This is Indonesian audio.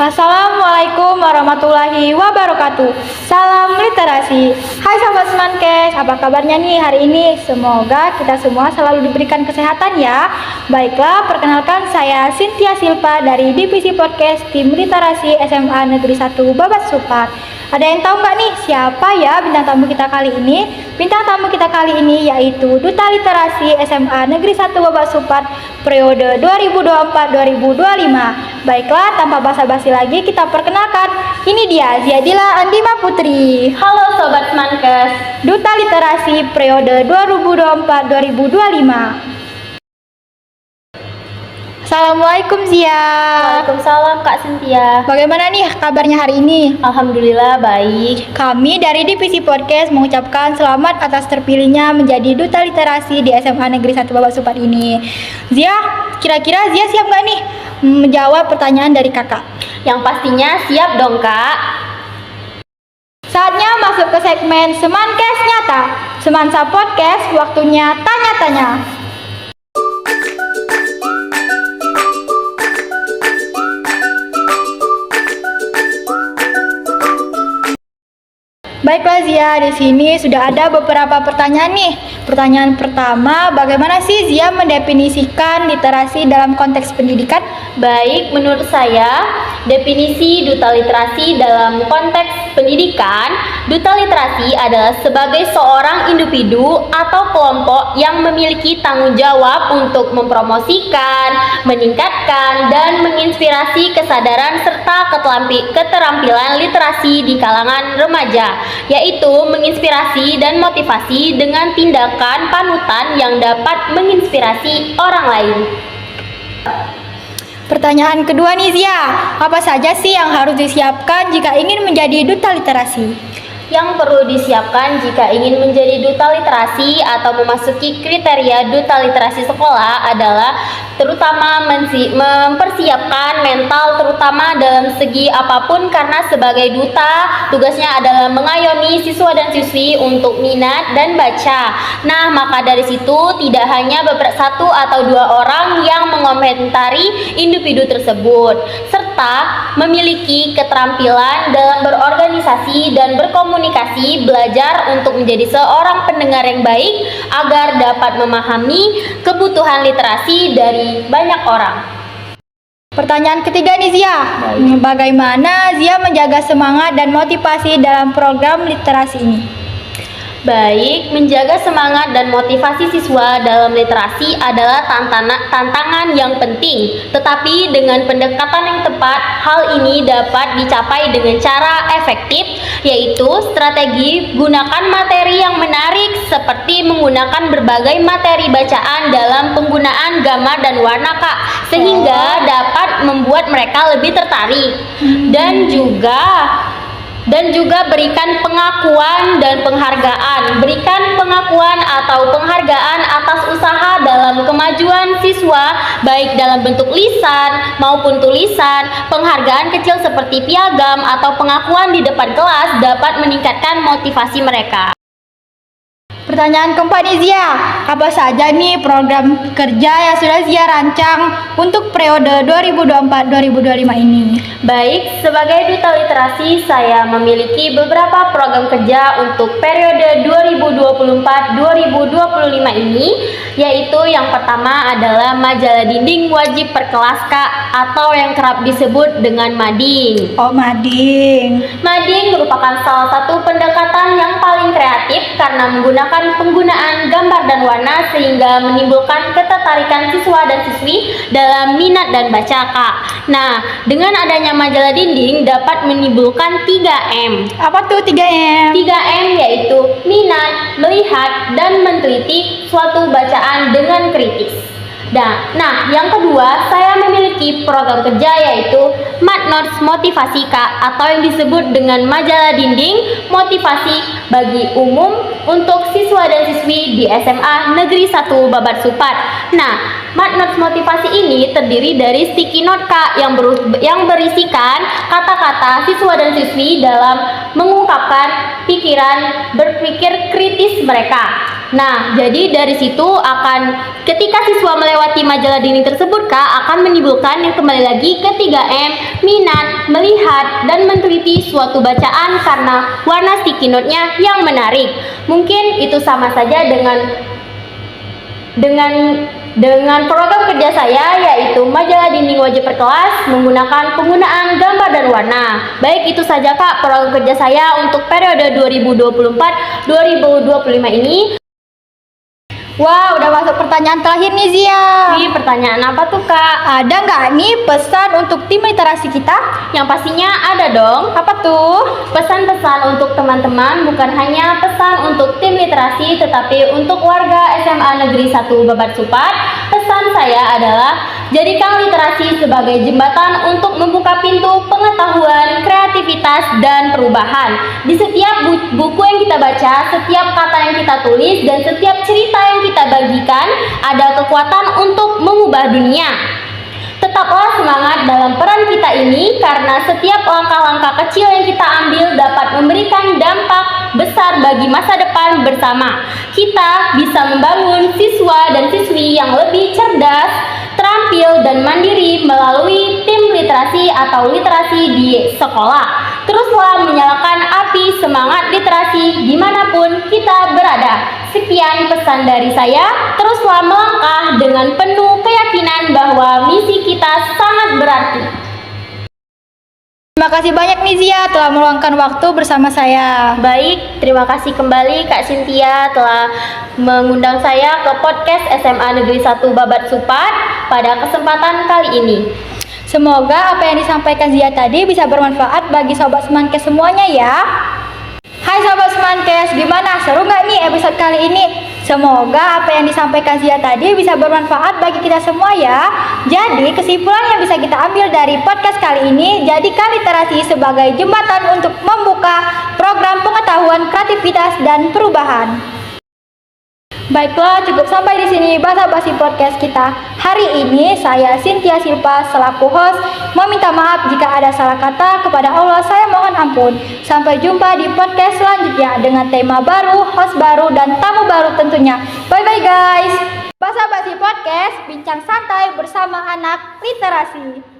Assalamualaikum warahmatullahi wabarakatuh. Salam literasi. Hai sahabat Semankes, apa kabarnya nih hari ini? Semoga kita semua selalu diberikan kesehatan ya. Baiklah, perkenalkan saya Cynthia Silva dari Divisi Podcast Tim Literasi SMA Negeri 1 Babat Supat. Ada yang tahu nggak nih siapa ya bintang tamu kita kali ini? Bintang tamu kita kali ini yaitu Duta Literasi SMA Negeri 1 Babat Supat periode 2024-2025. Baiklah, tanpa basa-basi lagi kita perkenalkan. Ini dia Ziadila Andima Putri. Halo Sobat Semankes, Duta Literasi periode 2024-2025. Assalamualaikum Zia. Waalaikumsalam Kak Cynthia. Bagaimana nih kabarnya hari ini? Alhamdulillah baik. Kami dari Divisi Podcast mengucapkan selamat atas terpilihnya menjadi Duta Literasi di SMA Negeri 1 Babat Supat ini. Zia, kira-kira Zia siap nggak nih menjawab pertanyaan dari kakak? Yang pastinya siap dong Kak. Saatnya masuk ke segmen Semankes Nyata. Semansa Podcast, waktunya tanya-tanya. Baiklah Zia, di sini sudah ada beberapa pertanyaan nih. Pertanyaan pertama, bagaimana sih Zia mendefinisikan literasi dalam konteks pendidikan? Baik, menurut saya, definisi duta literasi dalam konteks pendidikan, duta literasi adalah sebagai seorang individu atau kelompok yang memiliki tanggung jawab untuk mempromosikan, meningkatkan, dan menginspirasi kesadaran serta keterampilan literasi di kalangan remaja, yaitu menginspirasi dan motivasi dengan tindakan panutan yang dapat menginspirasi orang lain. Pertanyaan kedua nih Zia, apa saja sih yang harus disiapkan jika ingin menjadi duta literasi? Yang perlu disiapkan jika ingin menjadi duta literasi atau memasuki kriteria duta literasi sekolah adalah terutama mempersiapkan mental terutama dalam segi apapun, karena sebagai duta tugasnya adalah mengayomi siswa dan siswi untuk minat dan baca. Nah, maka dari situ tidak hanya satu atau dua orang yang mengomentari individu tersebut, serta memiliki keterampilan dalam berorganisasi dan berkomunikasi, belajar untuk menjadi seorang pendengar yang baik agar dapat memahami kebutuhan literasi dari banyak orang. Pertanyaan ketiga nih Zia, bagaimana Zia menjaga semangat dan motivasi dalam program literasi ini? Baik, menjaga semangat dan motivasi siswa dalam literasi adalah tantangan yang penting, tetapi dengan pendekatan yang tepat, hal ini dapat dicapai dengan cara efektif, yaitu strategi gunakan materi yang menarik seperti menggunakan berbagai materi bacaan dalam penggunaan gambar dan warna Kak, sehingga dapat membuat mereka lebih tertarik. Dan juga berikan pengakuan dan penghargaan. Berikan pengakuan atau penghargaan atas usaha dalam kemajuan siswa, baik dalam bentuk lisan maupun tulisan. Penghargaan kecil seperti piagam atau pengakuan di depan kelas dapat meningkatkan motivasi mereka. Pertanyaan keempat nih Zia, apa saja nih program kerja yang sudah Zia rancang untuk periode 2024-2025 ini? Baik, sebagai duta literasi saya memiliki beberapa program kerja untuk periode 2024-2025 ini, yaitu yang pertama adalah majalah dinding wajib per kelas Kak, atau yang kerap disebut dengan mading. Oh, mading. Mading merupakan salah satu pendekatan yang paling kreatif karena menggunakan penggunaan gambar dan warna sehingga menimbulkan ketertarikan siswa dan siswi dalam minat dan baca Kak. Nah, dengan adanya majalah dinding dapat menimbulkan 3M. Apa tuh 3M? 3M yaitu minat, melihat, dan meneliti suatu bacaan dengan kritis. Nah, yang kedua, saya memiliki program kerja yaitu Madnotes Motivasi Kak, atau yang disebut dengan majalah dinding motivasi bagi umum untuk siswa dan siswi di SMA Negeri 1 Babat Supat. Nah, Notes motivasi ini terdiri dari sticky note Kak yang berisikan kata-kata siswa dan siswi dalam mengungkapkan pikiran berpikir kritis mereka. Nah, jadi dari situ ketika siswa melewati majalah dini tersebut Kak, akan menimbulkan yang kembali lagi ke 3M, minat, melihat, dan meneliti suatu bacaan karena warna sticky note-nya yang menarik. Mungkin itu sama saja dengan program kerja saya, yaitu majalah dinding wajib per kelas menggunakan penggunaan gambar dan warna. Baik, itu saja Kak program kerja saya untuk periode 2024-2025 ini. Wah, udah masuk pertanyaan terakhir nih Zia. Wih, pertanyaan apa tuh Kak? Ada nggak nih pesan untuk tim literasi kita? Yang pastinya ada dong. Apa tuh? Pesan-pesan untuk teman-teman bukan hanya pesan untuk tim literasi, tetapi untuk warga SMA Negeri 1 Babat Supat. Pesan saya adalah jadikan literasi sebagai jembatan untuk membuka pintu pengetahuan, kreativitas, dan perubahan. Di setiap buku yang kita baca, setiap kata yang kita tulis, dan setiap cerita yang kita bagikan, ada kekuatan untuk mengubah dunia. Tetaplah semangat dalam peran kita ini, karena setiap langkah-langkah kecil yang kita ambil dapat memberikan dampak besar bagi masa depan bersama. Kita bisa membangun siswa dan siswi yang lebih cerdas, terampil, dan mandiri melalui tim literasi atau literasi di sekolah. Teruslah menyalakan api semangat literasi dimanapun kita berada. Sekian pesan dari saya, teruslah melangkah dengan penuh keyakinan bahwa misi kita sangat berarti. Terima kasih banyak nih Zia telah meluangkan waktu bersama saya. Baik, terima kasih kembali Kak Cynthia telah mengundang saya ke podcast SMA Negeri 1 Babat Supat pada kesempatan kali ini. Semoga apa yang disampaikan Zia tadi bisa bermanfaat bagi Sobat Semankes semuanya ya. Hai Sobat Semankes, gimana? Seru nggak nih episode kali ini? Semoga apa yang disampaikan Zia tadi bisa bermanfaat bagi kita semua ya. Jadi kesimpulan yang bisa kita ambil dari podcast kali ini, jadikan literasi sebagai jembatan untuk membuka program pengetahuan, kreativitas, dan perubahan. Baiklah, cukup sampai di sini basa-basi podcast kita. Hari ini saya Cynthia Silpa selaku host meminta maaf jika ada salah kata. Kepada Allah saya mohon ampun. Sampai jumpa di podcast selanjutnya dengan tema baru, host baru, dan tamu baru tentunya. Bye bye guys. Basa-basi podcast, bincang santai bersama anak literasi.